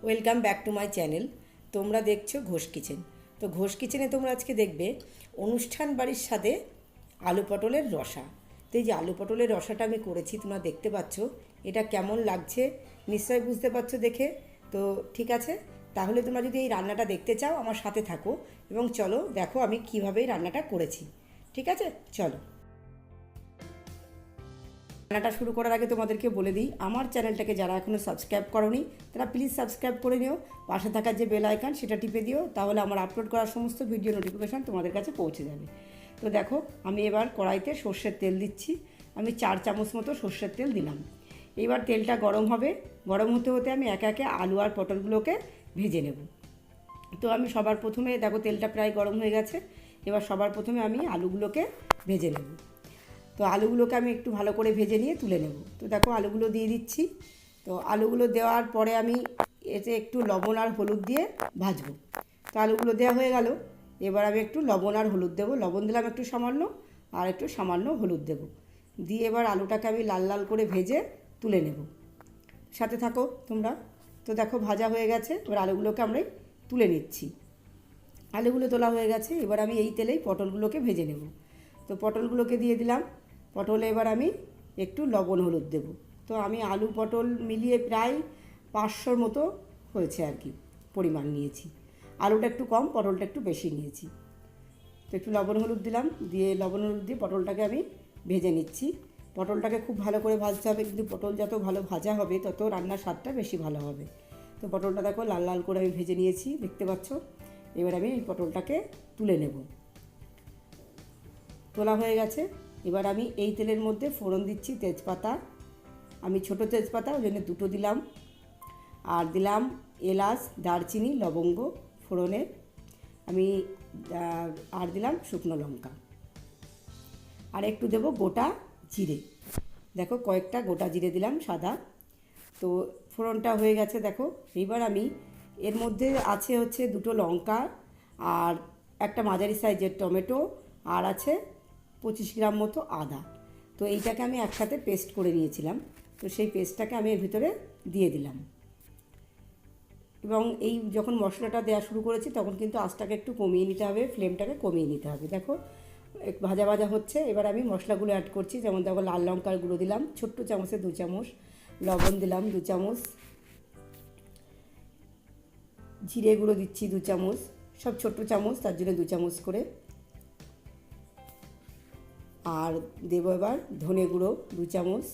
Welcome back to my channel. তোমরা দেখছো Ghosh kitchen. তো ঘোষ কিচেনে তোমরা আজকে দেখবে অনুষ্ঠান বাড়ির সাথে আলু পটলের রসা। তো এই যে আলু পটলের রসাটা আমি করেছি, তোমরা দেখতে পাচ্ছ এটা কেমন লাগছে, নিশ্চয়ই বুঝতে পারছো দেখে। তো ঠিক আছে, তাহলে তোমরা যদি এই রান্নাটা দেখতে চাও আমার সাথে থাকো এবং চলো দেখো আমি কীভাবে এই রান্নাটা করেছি। ঠিক আছে, চলো। রান্নাটা শুরু করার আগে তোমাদেরকে বলে দিই, আমার চ্যানেলটাকে যারা এখনও সাবস্ক্রাইব করোনি তারা প্লিজ সাবস্ক্রাইব করে নিও। পাশে থাকার যে বেল আইকন সেটা টিপে দিও, তাহলে আমার আপলোড করার সমস্ত ভিডিও নোটিফিকেশান তোমাদের কাছে পৌঁছে যাবে। তো দেখো আমি এবার কড়াইতে সর্ষের তেল দিচ্ছি। আমি 4 চামচ মতো সর্ষের তেল দিলাম। এবার তেলটা গরম হবে, গরম হতে হতে আমি একে একে আলু আর পটলগুলোকে ভেজে নেব। তো আমি সবার প্রথমে দেখো তেলটা প্রায় গরম হয়ে গেছে, এবার সবার প্রথমে আমি আলুগুলোকে ভেজে নেব। তো আলুগুলোকে আমি একটু ভালো করে ভেজে নিয়ে তুলে নেব। তো দেখো আলুগুলো দিয়ে দিচ্ছি। তো আলুগুলো দেওয়ার পরে আমি এতে একটু লবণ আর হলুদ দিয়ে ভাজবো। তো আলুগুলো দেওয়া হয়ে গেল, এবার আমি একটু লবণ আর হলুদ দেবো। লবণ দিলাম একটু সামান্য, আর একটু সামান্য হলুদ দেবো। দিয়ে এবার আলুটাকে আমি লাল লাল করে ভেজে তুলে নেব। সাথে থাকো তোমরা। তো দেখো ভাজা হয়ে গেছে, এবার আলুগুলোকে আমরা তুলে নিচ্ছি। আলুগুলো তোলা হয়ে গেছে, এবার আমি এই তেলেই পটলগুলোকে ভেজে নেব। তো পটলগুলোকে দিয়ে দিলাম। পটলে এবার আমি একটু লবণ হলুদ দেব। তো আমি আলু পটল মিলিয়ে প্রায় 500 মতো হয়েছে আর কি, পরিমাণ নিয়েছি। আলুটা একটু কম, পটলটা একটু বেশি নিয়েছি। তো একটু লবণ হলুদ দিলাম, দিয়ে লবণ হলুদ দিয়ে পটলটাকে আমি ভেজে নিচ্ছি। পটলটাকে খুব ভালো করে ভাজতে হবে, কিন্তু পটল যত ভালো ভাজা হবে তত রান্নার স্বাদটা বেশি ভালো হবে। তো পটলটা দেখো লাল লাল করে আমি ভেজে নিয়েছি, দেখতে পাচ্ছ। এবার আমি এই পটলটাকে তুলে নেব। তোলা হয়ে গেছে, এবার আমি এই তেলের মধ্যে ফোড়ন দিচ্ছি তেজপাতা। আমি ছোট তেজপাতা ওই জন্য 2টো দিলাম, আর দিলাম এলাচ, দারচিনি, লবঙ্গ ফোড়নে আমি, আর দিলাম শুকনো লঙ্কা, আর একটু দেব গোটা জিরে। দেখো কয়েকটা গোটা জিরে দিলাম সাদা। তো ফোড়নটা হয়ে গেছে দেখো। এবার আমি এর মধ্যে আছে হচ্ছে 2টো লঙ্কা আর একটা মাঝারি সাইজের টমেটো, আর আছে 25 গ্রাম মতো আদা। তো এইটাকে আমি একসাথে পেস্ট করে নিয়েছিলাম। তো সেই পেস্টটাকে আমি এর ভিতরে দিয়ে দিলাম। এবং এই যখন মশলাটা দেওয়া শুরু করেছি তখন কিন্তু আঁচটাকে একটু কমিয়ে নিতে হবে, ফ্লেমটাকে কমিয়ে নিতে হবে। দেখো ভাজা ভাজা হচ্ছে, এবার আমি মশলাগুলো অ্যাড করছি। যেমন দেখো লাল লঙ্কার গুঁড়ো দিলাম ছোট্ট চামচে 2 চামচ, লবণ দিলাম 2 চামচ, জিরে গুঁড়ো দিচ্ছি 2 চামচ, সব ছোট্ট চামচ তার জন্য 2 চামচ করে। আর দেবো এবার ধনে গুঁড়ো 2 চামচ,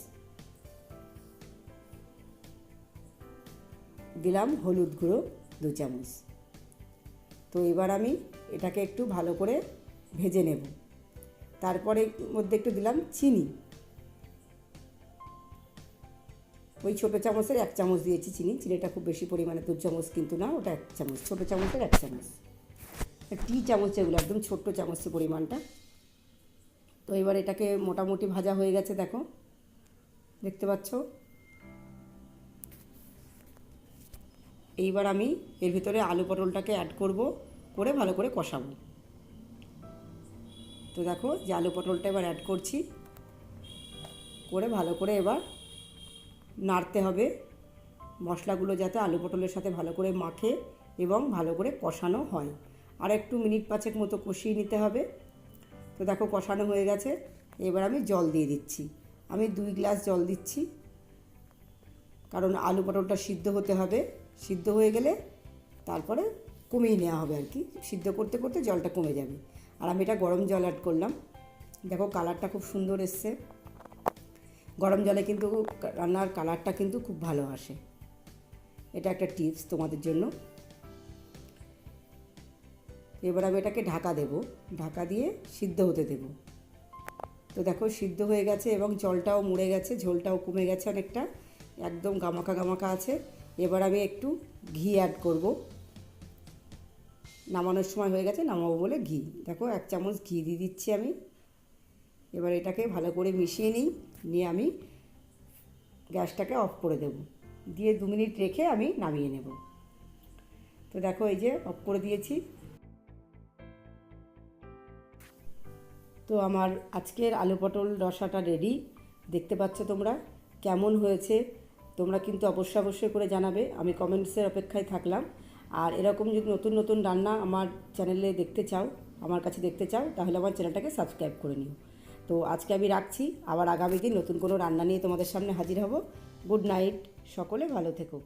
দিলাম হলুদ গুঁড়ো 2 চামচ। তো এবার আমি এটাকে একটু ভালো করে ভেজে নেব। তারপরে মধ্যে একটু দিলাম চিনি, ওই ছোটো চামচের 1 চামচ দিয়েছি চিনি। চিনিটা খুব বেশি পরিমাণে 2 চামচ কিন্তু না, ওটা 1 চামচ, ছোটো চামচের 1 চামচ, টি চামচ এগুলো একদম ছোট্ট চামচের পরিমাণটা। তো এবার এটাকে মোটামুটি ভাজা হয়ে গেছে দেখো, দেখতে পাচ্ছ। এইবার আমি এর ভিতরে আলু পটলটাকে অ্যাড করব, করে ভালো করে কষাবো। তো দেখো যে আলু পটলটা এবার অ্যাড করছি, করে ভালো করে এবার নাড়তে হবে। মশলাগুলো যাতে আলু পটলের সাথে ভালো করে মাখে এবং ভালো করে কষানো হয়। আর একটু মিনিট 5 মতো কষিয়ে নিতে হবে। তো দেখো কষানো হয়ে গেছে, এবার আমি জল দিয়ে দিচ্ছি। আমি 2 গ্লাস জল দিচ্ছি, কারণ আলু পটলটা সিদ্ধ হতে হবে। সিদ্ধ হয়ে গেলে তারপরে কমিয়ে নেওয়া হবে আর কি, সিদ্ধ করতে করতে জলটা কমে যাবে। আর আমি এটা গরম জল অ্যাড করলাম। দেখো কালারটা খুব সুন্দর এসছে। গরম জলে কিন্তু রান্নার কালারটা কিন্তু খুব ভালো আসে, এটা একটা টিপস তোমাদের জন্য। এবার আমি এটাকে ঢাকা দেব, ঢাকা দিয়ে সিদ্ধ হতে দেব। তো দেখো সিদ্ধ হয়ে গেছে এবং জলটাও মুড়ে গেছে, ঝোলটাও কমে গেছে অনেকটা, একদম গামাখা গামাখা আছে। এবার আমি একটু ঘি অ্যাড করব। নামানোর সময় হয়ে গেছে, নামাবো বলে ঘি, দেখো 1 চামচ ঘি দিয়ে দিচ্ছি আমি। এবার এটাকে ভালো করে মিশিয়ে নিয়ে আমি গ্যাসটাকে অফ করে দেব, দিয়ে 2 মিনিট রেখে আমি নামিয়ে নেব। তো দেখো এই যে অফ করে দিয়েছি। তো আমার আজকের আলু পটল রসাটা রেডি, দেখতে পাচ্ছ তোমরা কেমন হয়েছে। তোমরা কিন্তু অবশ্যই করে জানাবে, আমি কমেন্টসের অপেক্ষায় থাকলাম। আর এরকম যদি নতুন নতুন রান্না আমার চ্যানেলে দেখতে চাও, আমার কাছে দেখতে চাও, তাহলে আমার চ্যানেলটাকে সাবস্ক্রাইব করে নিও। তো আজকে আমি রাখছি, আবার আগামী দিন নতুন কোনো রান্না নিয়ে তোমাদের সামনে হাজির হব। গুড নাইট, সকলে ভালো থেকো।